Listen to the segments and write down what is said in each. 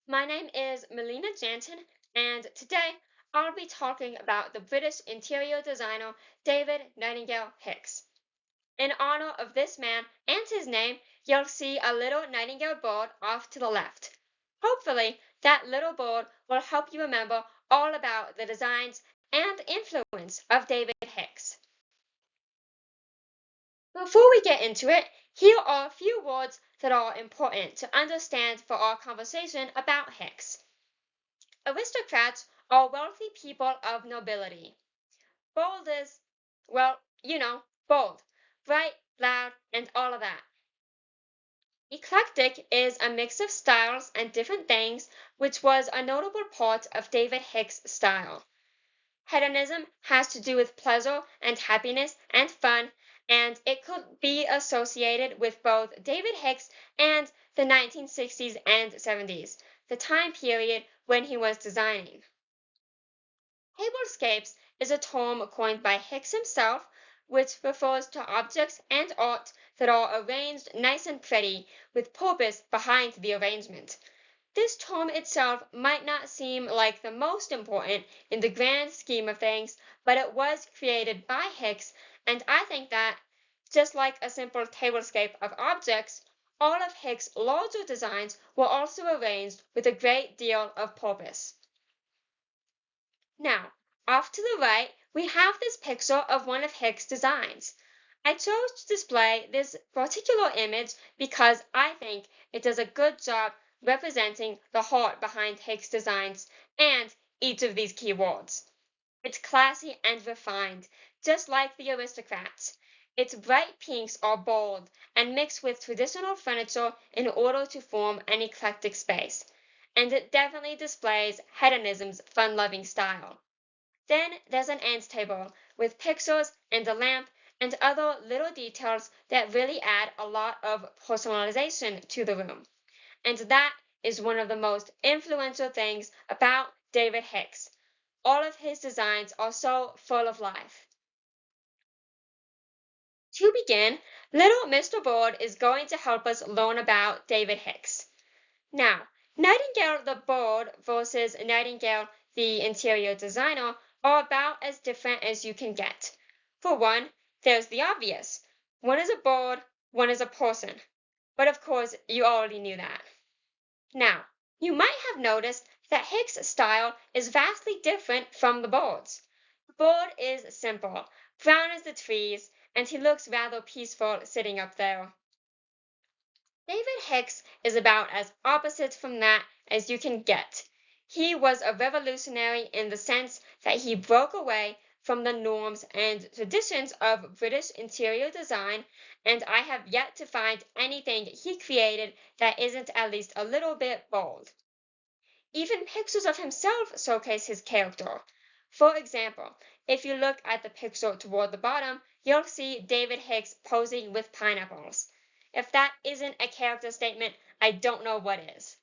My name is Melina Janton, and today I'll be talking about the British interior designer David Nightingale Hicks. In honor of this man and his name, you'll see a little nightingale board off to the left. Hopefully, that little board will help you remember all about the designs and influence of David Hicks. Before we get into it, here are a few words that are important to understand for our conversation about Hicks. Aristocrats are wealthy people of nobility. Bold is, well, bold, bright, loud, and all of that. Eclectic is a mix of styles and different things, which was a notable part of David Hicks' style. Hedonism has to do with pleasure and happiness and fun, and it could be associated with both David Hicks and the 1960s and 70s, the time period when he was designing. Tablescapes is a term coined by Hicks himself, which refers to objects and art that are arranged nice and pretty, with purpose behind the arrangement. This term itself might not seem like the most important in the grand scheme of things, but it was created by Hicks, and I think that, just like a simple tablescape of objects, all of Hicks' larger designs were also arranged with a great deal of purpose. Now, off to the right, we have this picture of one of Hicks' designs. I chose to display this particular image because I think it does a good job representing the heart behind Hicks' designs and each of these keywords. It's classy and refined, just like the aristocrats. Its bright pinks are bold and mixed with traditional furniture in order to form an eclectic space, and it definitely displays hedonism's fun-loving style. Then there's an ant table with pictures and a lamp and other little details that really add a lot of personalization to the room. And that is one of the most influential things about David Hicks. All of his designs are so full of life. To begin, little Mr. Bird is going to help us learn about David Hicks. Now, Nightingale the bird versus Nightingale the interior designer are about as different as you can get. For one, there's the obvious. One is a bird, one is a person. But of course, you already knew that. Now, you might have noticed that Hicks' style is vastly different from the bird's. The bird is simple, brown as the trees, and he looks rather peaceful sitting up there. David Hicks is about as opposite from that as you can get. He was a revolutionary in the sense that he broke away from the norms and traditions of British interior design, and I have yet to find anything he created that isn't at least a little bit bold. Even pictures of himself showcase his character. For example, if you look at the picture toward the bottom, you'll see David Hicks posing with pineapples. If that isn't a character statement, I don't know what is.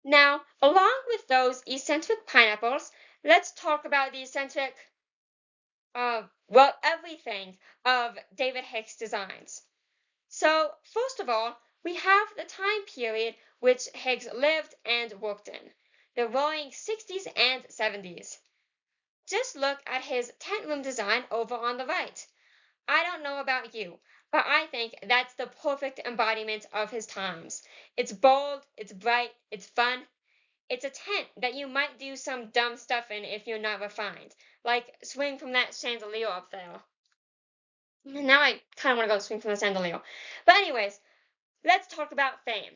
Now, along with those eccentric pineapples, let's talk about the eccentric, everything of David Hicks' designs. So, first of all, we have the time period which Hicks lived and worked in, the roaring 60s and 70s. Just look at his tent room design over on the right. I don't know about you, but I think that's the perfect embodiment of his times. It's bold, it's bright, it's fun. It's a tent that you might do some dumb stuff in if you're not refined, like swing from that chandelier up there. Now I kind of want to go swing from the chandelier. But anyways, let's talk about fame.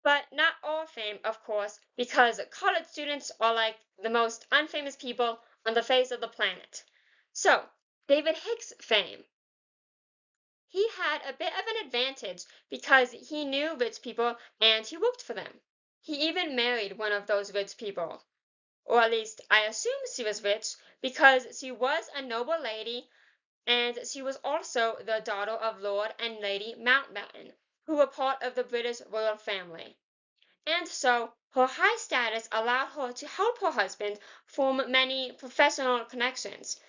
But not all fame, of course, because college students are like the most unfamous people on the face of the planet. So, David Hicks' fame. He had a bit of an advantage because he knew rich people and he worked for them. He even married one of those rich people. Or at least I assume she was rich because she was a noble lady and she was also the daughter of Lord and Lady Mountbatten, who were part of the British royal family. And so her high status allowed her to help her husband form many professional connections.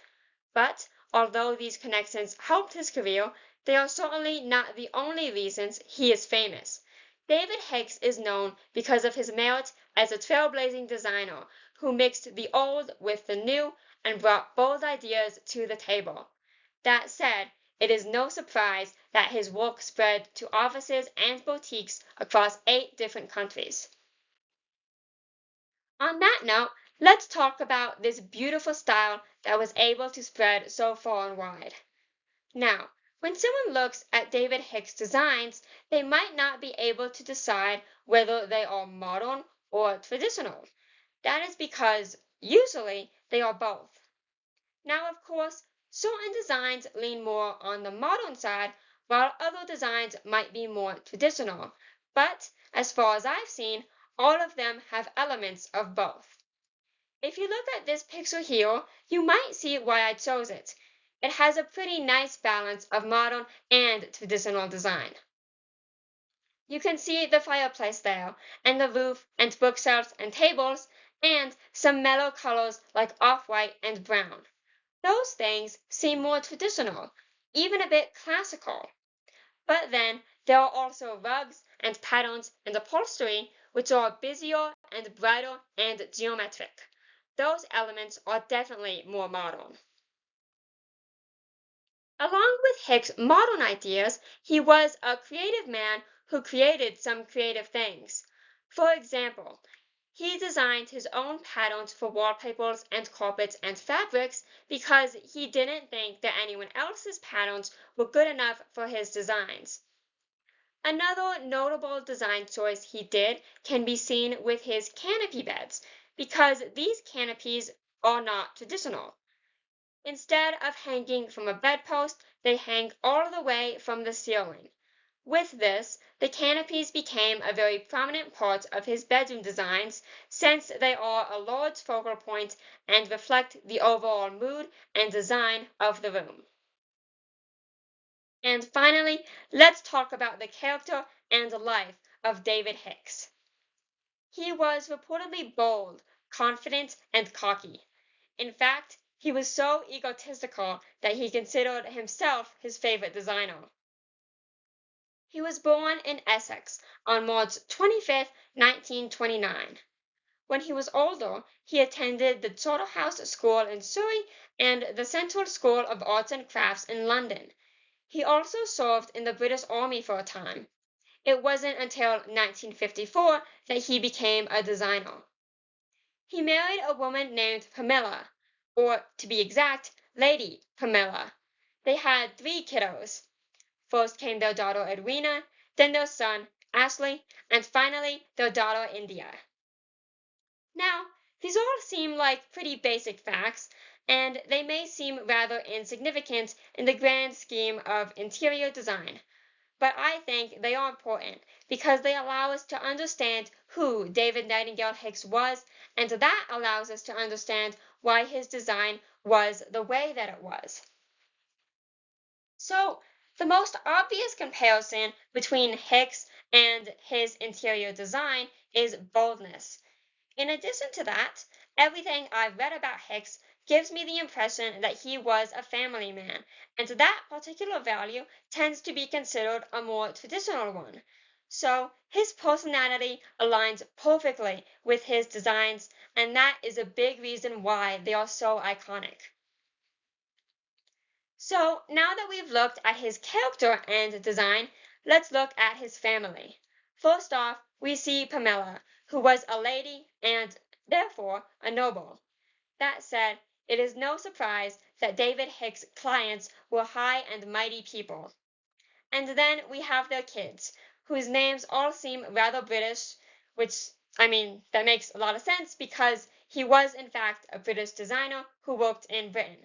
But although these connections helped his career, they are certainly not the only reasons he is famous. David Hicks is known because of his merit as a trailblazing designer who mixed the old with the new and brought bold ideas to the table. That said, it is no surprise that his work spread to offices and boutiques across 8 different countries. On that note, let's talk about this beautiful style that was able to spread so far and wide. Now, when someone looks at David Hicks' designs, they might not be able to decide whether they are modern or traditional. That is because, usually, they are both. Now, of course, certain designs lean more on the modern side, while other designs might be more traditional. But, as far as I've seen, all of them have elements of both. If you look at this picture here, you might see why I chose it. It has a pretty nice balance of modern and traditional design. You can see the fireplace there, and the roof, and bookshelves and tables, and some mellow colors like off-white and brown. Those things seem more traditional, even a bit classical. But then there are also rugs and patterns and upholstery which are busier and brighter and geometric. Those elements are definitely more modern. Along with Hicks' modern ideas, he was a creative man who created some creative things. For example, he designed his own patterns for wallpapers and carpets and fabrics because he didn't think that anyone else's patterns were good enough for his designs. Another notable design choice he did can be seen with his canopy beds, because these canopies are not traditional. Instead of hanging from a bedpost, they hang all the way from the ceiling. With this, the canopies became a very prominent part of his bedroom designs since they are a large focal point and reflect the overall mood and design of the room. And finally, let's talk about the character and life of David Hicks. He was reportedly bold, confident, and cocky. In fact, he was so egotistical that he considered himself his favorite designer. He was born in Essex on March 25, 1929. When he was older, he attended the Charterhouse School in Surrey and the Central School of Arts and Crafts in London. He also served in the British Army for a time. It wasn't until 1954 that he became a designer. He married a woman named Pamela, or to be exact, Lady Pamela. They had 3 kiddos. First came their daughter Edwina, then their son Ashley, and finally their daughter India. Now, these all seem like pretty basic facts, and they may seem rather insignificant in the grand scheme of interior design. But I think they are important because they allow us to understand who David Nightingale Hicks was, and that allows us to understand why his design was the way that it was. So, the most obvious comparison between Hicks and his interior design is boldness. In addition to that, everything I've read about Hicks gives me the impression that he was a family man, and that particular value tends to be considered a more traditional one. So his personality aligns perfectly with his designs, and that is a big reason why they are so iconic. So now that we've looked at his character and design, let's look at his family. First off, we see Pamela, who was a lady and therefore a noble. That said, it is no surprise that David Hicks' clients were high and mighty people. And then we have their kids, whose names all seem rather British, which, that makes a lot of sense because he was in fact a British designer who worked in Britain.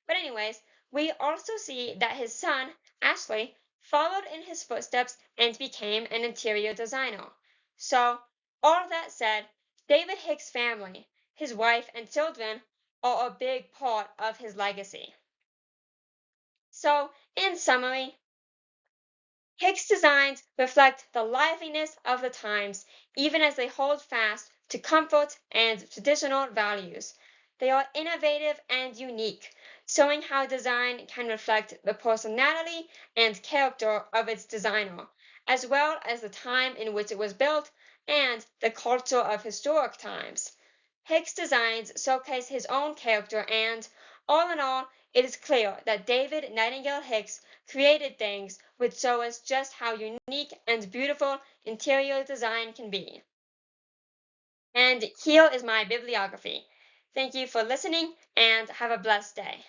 But anyways, we also see that his son, Ashley, followed in his footsteps and became an interior designer. So, all that said, David Hicks' family, his wife and children, are a big part of his legacy. So, in summary, Hicks' designs reflect the liveliness of the times, even as they hold fast to comfort and traditional values. They are innovative and unique, showing how design can reflect the personality and character of its designer, as well as the time in which it was built and the culture of historic times. Hicks' designs showcase his own character, and, all in all, it is clear that David Nightingale Hicks created things which show us just how unique and beautiful interior design can be. And here is my bibliography. Thank you for listening and have a blessed day.